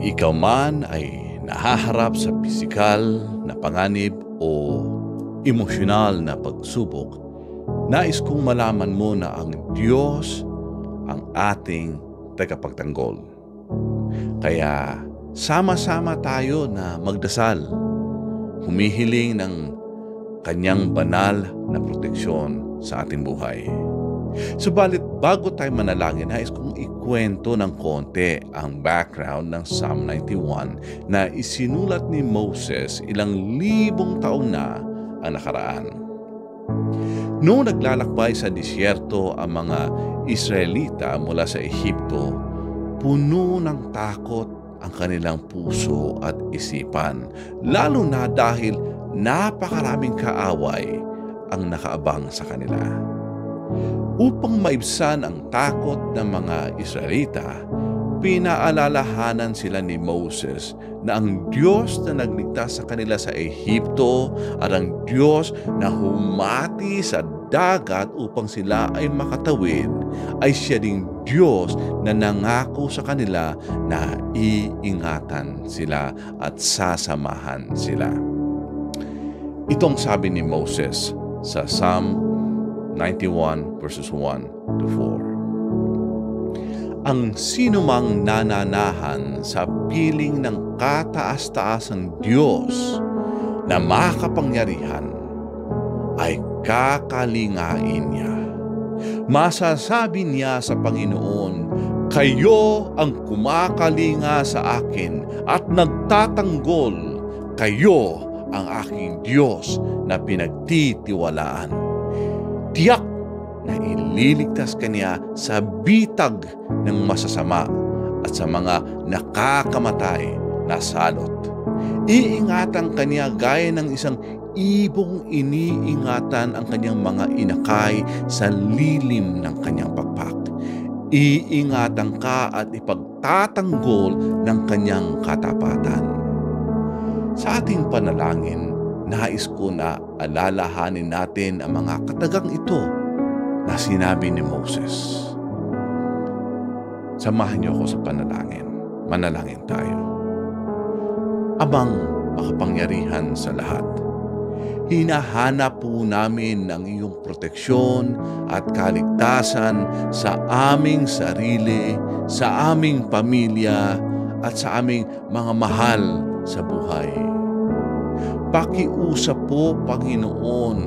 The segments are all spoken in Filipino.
ikaw man ay nahaharap sa pisikal na panganib o emosyonal na pagsubok, nais kong malaman mo na ang Diyos ang ating tagapagtanggol. Kaya sama-sama tayo na magdasal, humihiling ng kanyang banal na proteksyon sa ating buhay. Subalit bago tayo manalangin, nais kong ikwento ng konti ang background ng Psalm 91 na isinulat ni Moses ilang libong taon na ang nakaraan. Noong naglalakbay sa disyerto ang mga Israelita mula sa Ehipto, puno ng takot ang kanilang puso at isipan, lalo na dahil napakaraming kaaway ang nakaabang sa kanila. Upang maibsan ang takot ng mga Israelita, pinaalalahanan sila ni Moses na ang Diyos na nagligtas sa kanila sa Ehipto at ang Diyos na humati sa dagat upang sila ay makatawid ay siya ding Diyos na nangako sa kanila na iingatan sila at sasamahan sila. Itong sabi ni Moses sa Psalm 91 verses 1 to 4. Ang sinumang nananahan sa piling ng kataas-taasang Diyos na makapangyarihan ay kakalingain niya. Masasabi niya sa Panginoon, "Kayo ang kumakalinga sa akin at nagtatanggol. Kayo ang aking Diyos na pinagtitiwalaan." Tiyak na ililigtas kaniya sa bitag ng masasama at sa mga nakakamatay na salot. Iingatan kaniya gaya ng isang ibong iniingatan ang kanyang mga inakay sa lilim ng kanyang pagpak. Iingatan ka at ipagtatanggol ng kanyang katapatan. Sa ating panalangin, nais ko na alalahanin natin ang mga katagang ito na sinabi ni Moses. Samahan niyo ako sa panalangin. Manalangin tayo. Amang makapangyarihan sa lahat, hinahanap po namin ang iyong proteksyon at kaligtasan sa aming sarili, sa aming pamilya, at sa aming mga mahal sa buhay. Pakiusap po, Panginoon,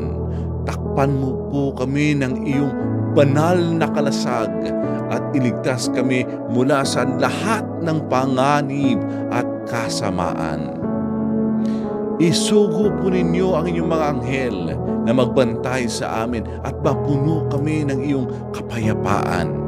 takpan mo po kami ng iyong banal na kalasag at iligtas kami mula sa lahat ng panganib at kasamaan. Isugo po ninyo ang inyong mga anghel na magbantay sa amin at mapuno kami ng iyong kapayapaan.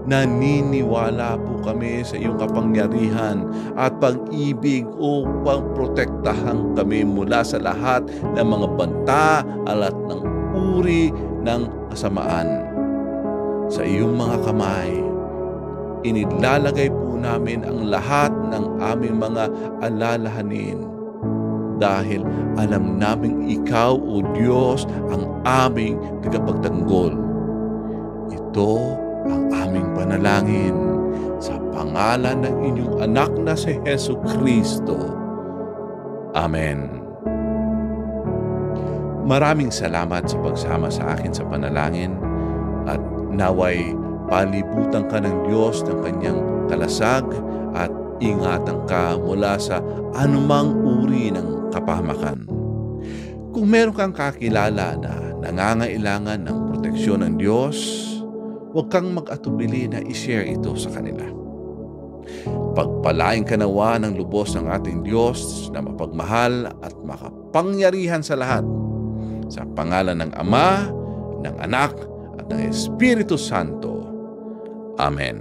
Naniniwala po kami sa iyong kapangyarihan at pag-ibig upang protektahan kami mula sa lahat ng mga banta at ng uri ng kasamaan. Sa iyong mga kamay, inilalagay po namin ang lahat ng aming mga alalahanin dahil alam naming ikaw, O Diyos, ang aming tagapagtanggol. Ito ang aming panalangin sa pangalan ng inyong anak na si Jesucristo. Amen. Maraming salamat sa pagsama sa akin sa panalangin at naway palibutan ka ng Diyos ng kanyang kalasag at ingatan ka mula sa anumang uri ng kapahamakan. Kung meron kang kakilala na nangangailangan ng proteksyon ng Diyos, huwag kang mag-atubili na i-share ito sa kanila. Pagpalain ka nawa ng lubos ng ating Diyos na mapagmahal at makapangyarihan sa lahat. Sa pangalan ng Ama, ng Anak, at ng Espiritu Santo. Amen.